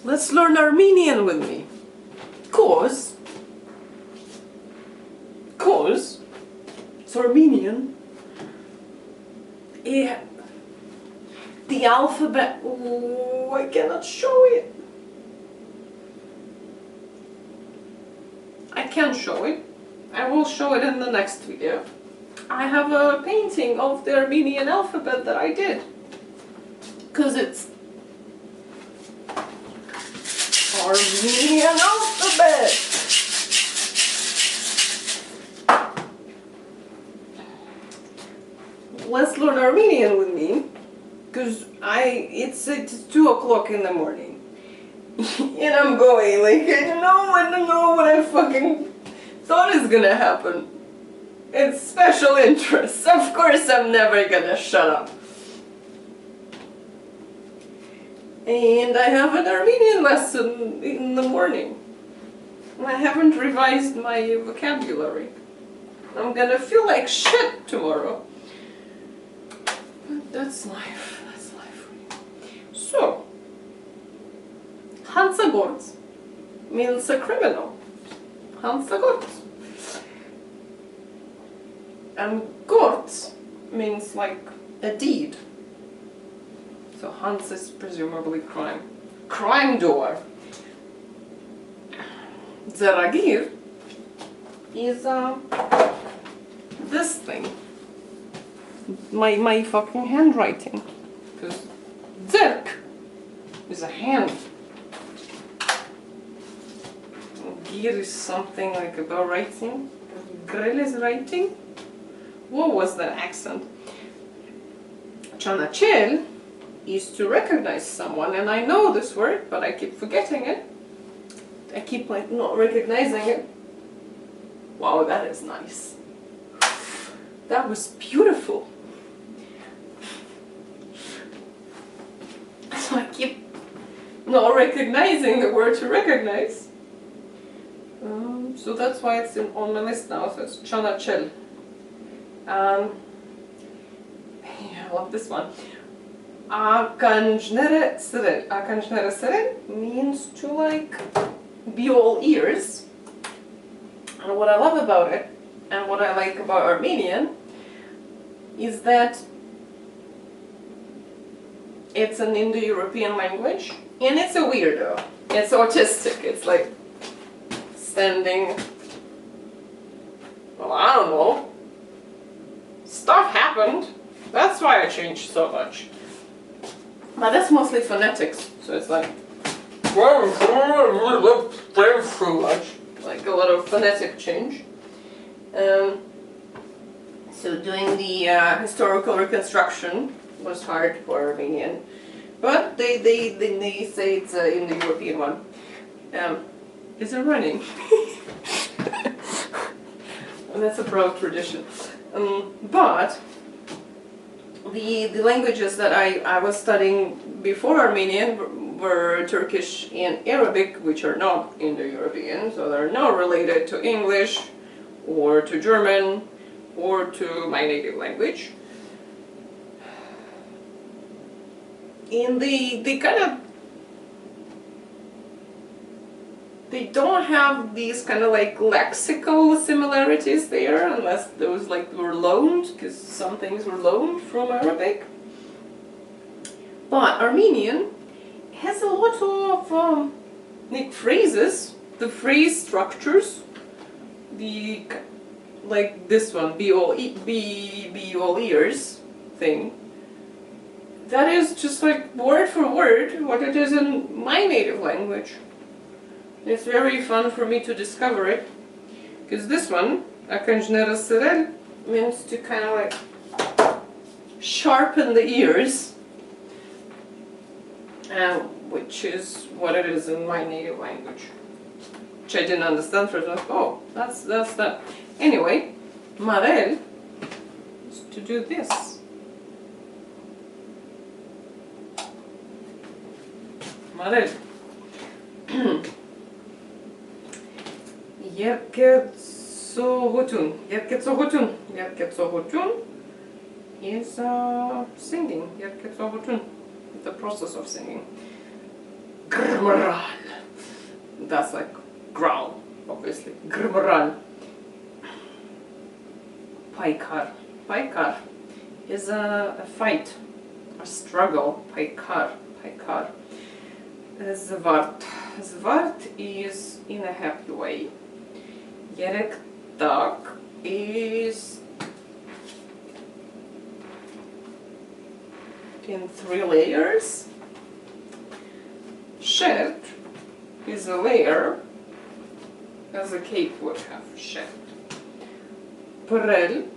let's learn Armenian with me. Cause it's Armenian. The alphabet, oh, I cannot show it. I can't show it. I will show it in the next video. I have a painting of the Armenian alphabet that I did. Because it's Armenian alphabet. Let's learn Armenian with me. Because it's 2 o'clock in the morning. And I'm going, like, I don't know what I fucking thought is gonna happen. It's special interest. Of course I'm never gonna shut up. And I have an Armenian lesson in the morning. I haven't revised my vocabulary. I'm gonna feel like shit tomorrow. But that's life. That's life. So, Hansagort means a criminal. Hansagort. And gort means like a deed. So Hans is presumably crime. Crime door. Zaragir is this thing. My fucking handwriting. Because zerk is a hand. Gir is something like about writing. Grill is writing. What was that accent? Chanachel is to recognize someone, and I know this word, but I keep forgetting it. I keep like not recognizing it. Wow, that is nice. That was beautiful. So I keep not recognizing the word to recognize. So that's why it's on my list now. So it's Chanachel. Yeah, I love this one. Akanjnere Sirel. Akanjnere Sirel means to like be all ears. And what I love about it, and what I like about Armenian, is that it's an Indo-European language, and it's a weirdo. It's autistic. It's like standing, well, I don't know. Stuff happened. That's why I changed so much. But that's mostly phonetics, so it's like a lot of phonetic change. So doing the historical reconstruction was hard for Armenian, but they say it's in the European one. Is it running? That's a proud tradition. But the languages that I was studying before Armenian were Turkish and Arabic, which are not Indo-European, so they're not related to English or to German or to my native language. And they kind of, they don't have these kind of like lexical similarities there, unless those like were loaned, because some things were loaned from Arabic. But Armenian has a lot of like phrases, the phrase structures, the like this one, be all ears thing. That is just like word for word what it is in my native language. It's very fun for me to discover it, because this one, akanjnera sirel, means to kind of like sharpen the ears, which is what it is in my native language, which I didn't understand first. Like, oh, that's that. Anyway, marel is to do this. Marel. Yerketsohutun. Yerketsohutun. Yerketsohutun is singing. Yerketsohutun, the process of singing. grmral. That's like growl, obviously. Grmral. Paikar. Paikar is a fight, a struggle. Paikar. Paikar. Zvart. Zvart is in a happy way. Yerektak is in 3 layers. Shirt is a layer, as a cape would have. Shirt. Prel.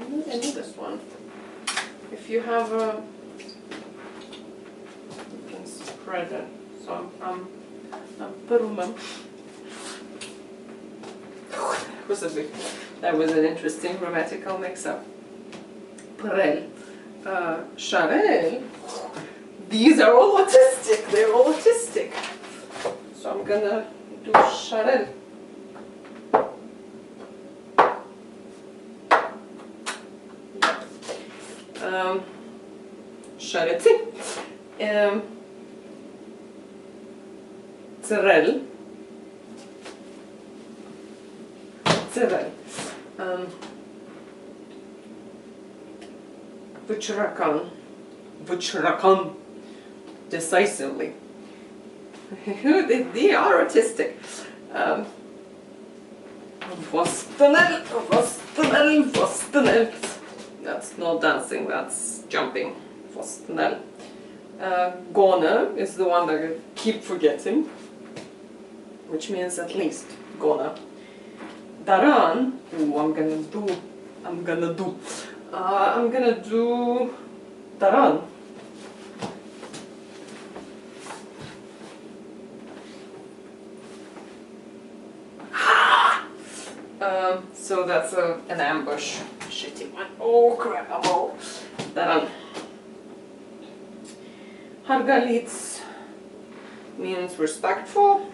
I need this one. If you have a, you can spread it. So I'm perumem. That was an interesting grammatical mix-up. Prel. Sharel. These are all autistic. They're all autistic. So I'm gonna do Sharel. Shareti. Tzerel. Tzerel. Vuchrakan. Vuchrakan. Decisively. They are autistic. Vostanel. Vostanel. Vostanel. That's not dancing, that's jumping. Vostanel. Gona is the one that I keep forgetting, which means at least. Gona. Daran. Ooh, I'm gonna do Daran. So that's an ambush. Shitty one. Oh crap, I'm all Daran. Hargalitz means respectful.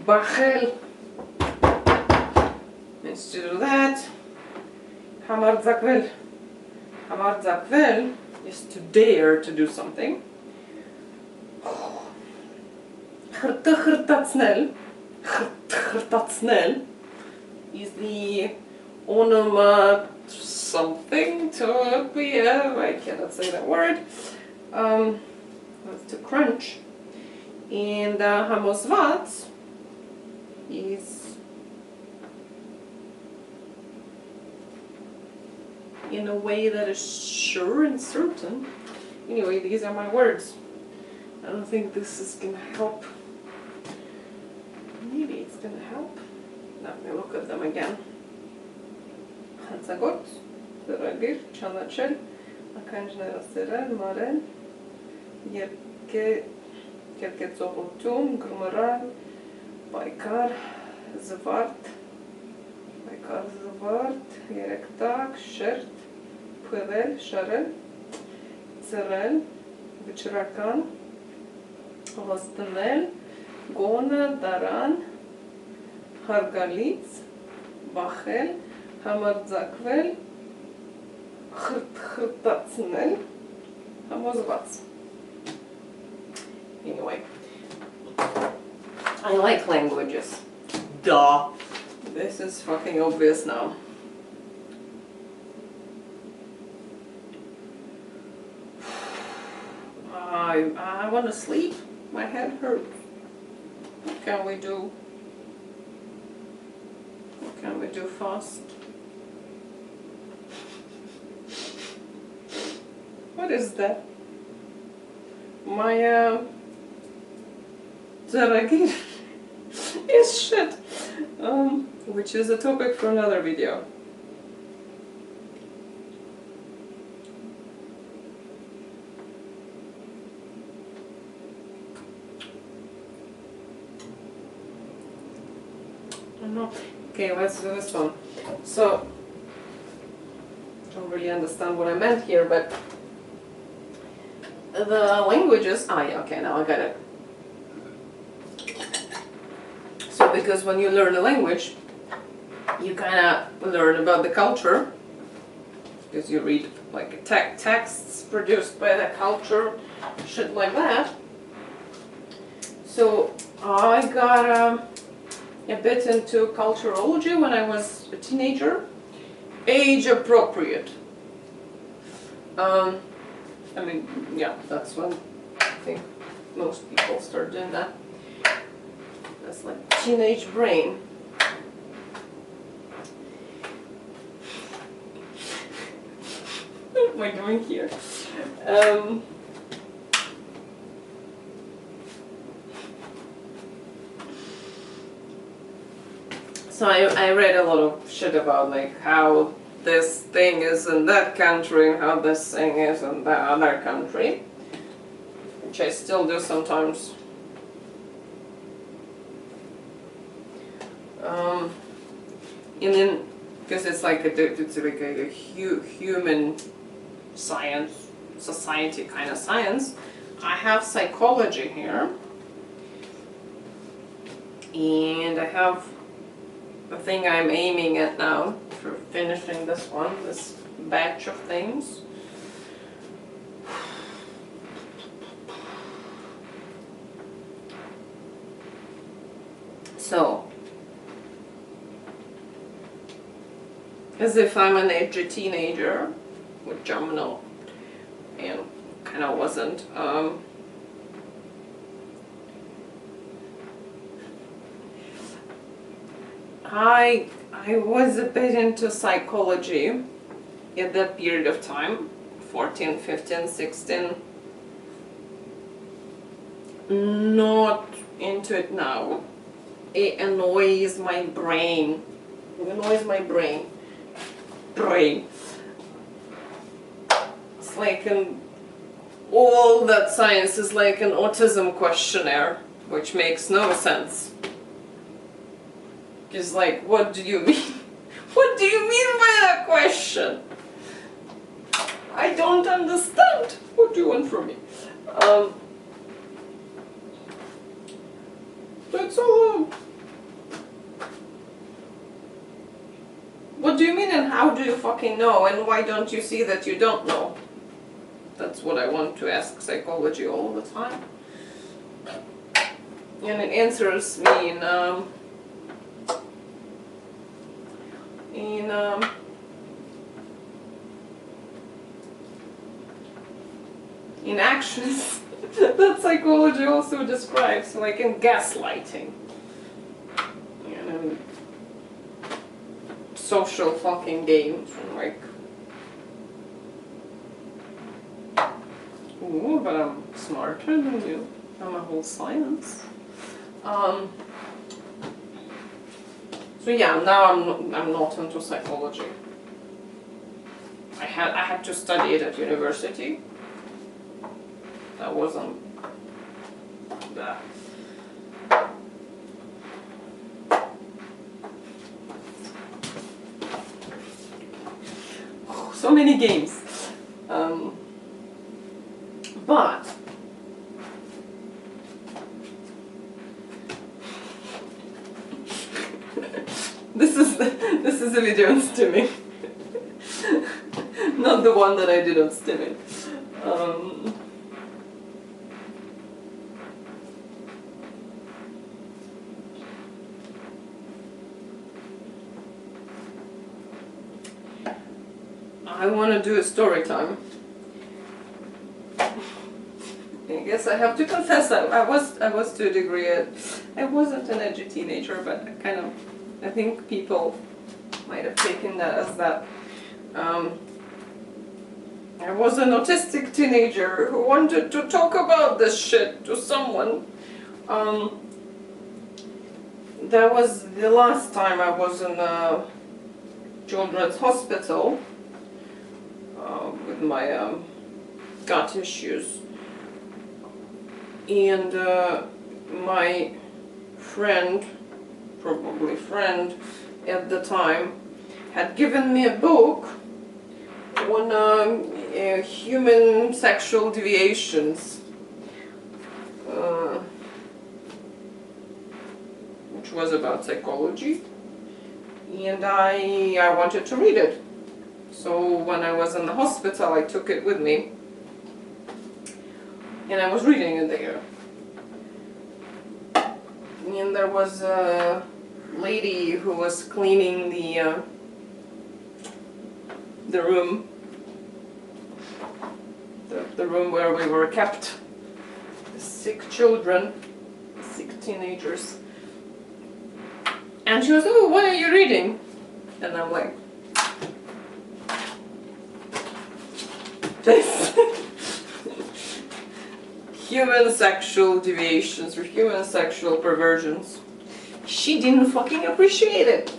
Bachel means to do that. Hamar zakvel is to dare to do something. Hrtatsnel is the onomat something to be, I cannot say that word. That's to crunch. And hamosvat is in a way that is sure and certain. Anyway, these are my words. I don't think this is gonna help. Maybe it's gonna help. Let me look at them again. Hansagot, Zeragir, Chanachel, Akanjnera Serel, Maren, Yerketzobotum, Grumaran, Baikar, Zvart, Yerektak, Shert, Puerel, Sharel, Zerel, Vichrakan, Vostanel, Gona, Daran, Hargalitz, Bachel, Hamardzakvel, Hrtatsnel, Hamozvats. Anyway, I like languages. Duh. This is fucking obvious now. I want to sleep. My head hurts. What can we do? What can we do fast? What is that? My Zaragir is shit. Which is a topic for another video. I don't know. Okay, let's do this one. So, I don't really understand what I meant here, but the languages. Ah, yeah, okay, now I got it. So, because when you learn a language, you kind of learn about the culture, because you read like texts produced by the culture, shit like that. So I got a bit into culturology when I was a teenager, age appropriate. I mean, yeah, that's when I think most people start doing that. That's like teenage brain. What am I doing here? So I read a lot of shit about like how this thing is in that country and how this thing is in that other country, which I still do sometimes. And then, because it's like a human science, society kind of science, I have psychology here, and I have the thing I'm aiming at now for finishing this one, this batch of things. So, as if I'm an edgy teenager, which I'm not, and kind of wasn't. I was a bit into psychology at that period of time, 14, 15, 16. Not into it now. It annoys my brain. It annoys my brain. It's like all that science is like an autism questionnaire, which makes no sense. It's like, what do you mean? What do you mean by that question? I don't understand. What do you want from me? That's all. What do you mean and how do you fucking know? And why don't you see that you don't know? That's what I want to ask psychology all the time. And it answers me in actions that psychology also describes, like in gaslighting, social fucking games, and like, ooh, but I'm smarter than you. I'm a whole science. So yeah, now I'm not into psychology. I had to study it at university. That wasn't that. Oh, so many games. But this is a video on stimming. Not the one that I did on stimming. I want to do a story time. I guess I have to confess that I was to a degree. I wasn't an edgy teenager, but I think people might have taken that as that. I was an autistic teenager who wanted to talk about this shit to someone. That was the last time I was in a children's hospital with my gut issues. And my friend, probably friend at the time, had given me a book on human sexual deviations, which was about psychology, and I wanted to read it. So when I was in the hospital, I took it with me, and I was reading it there. was a lady who was cleaning the room, the room where we were kept, the sick children, sick teenagers. And she was, oh, what are you reading? And I'm like, this. Human sexual deviations or human sexual perversions. She didn't fucking appreciate it.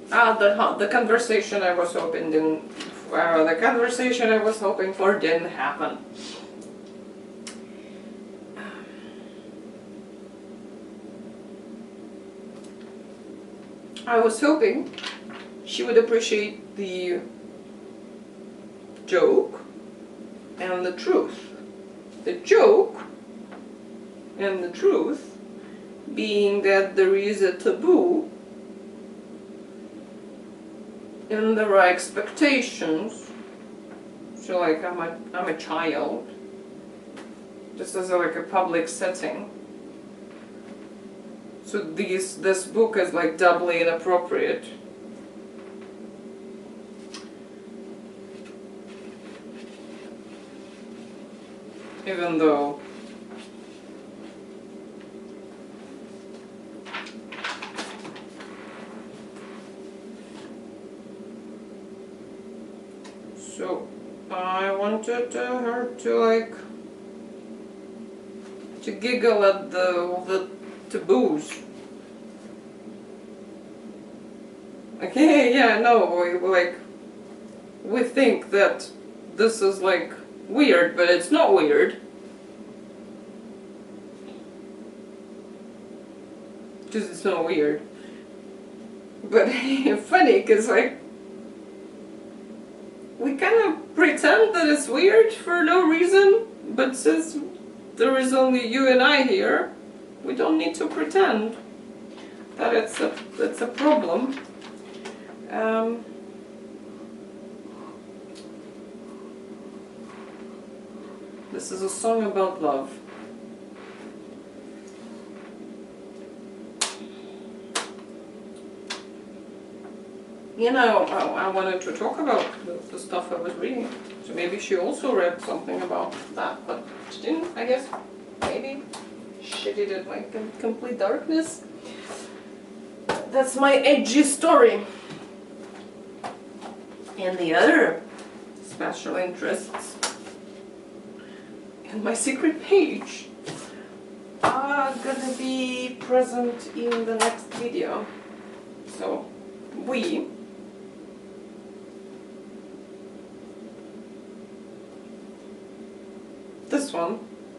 The conversation I was hoping didn't. The conversation I was hoping for didn't happen. I was hoping she would appreciate the joke and the truth. The joke and the truth being that there is a taboo and there are expectations. So like I'm a child. This is like a public setting. So this book is like doubly inappropriate. Even though so I wanted her to like to giggle at the taboos. Okay, yeah, no, we think that this is like weird, but it's not weird. Because it's not weird. But funny, because like we kind of pretend that it's weird for no reason, but since there is only you and I here, we don't need to pretend that it's a problem. This is a song about love. You know, I wanted to talk about the stuff I was reading, so maybe she also read something about that, but she didn't, I guess. Maybe she did it like in complete darkness. That's my edgy story. And the other special interests and my secret page are gonna be present in the next video. So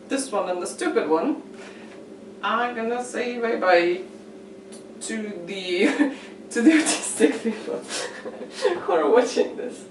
this one and the stupid one, I'm gonna say bye bye to the autistic people who are watching this.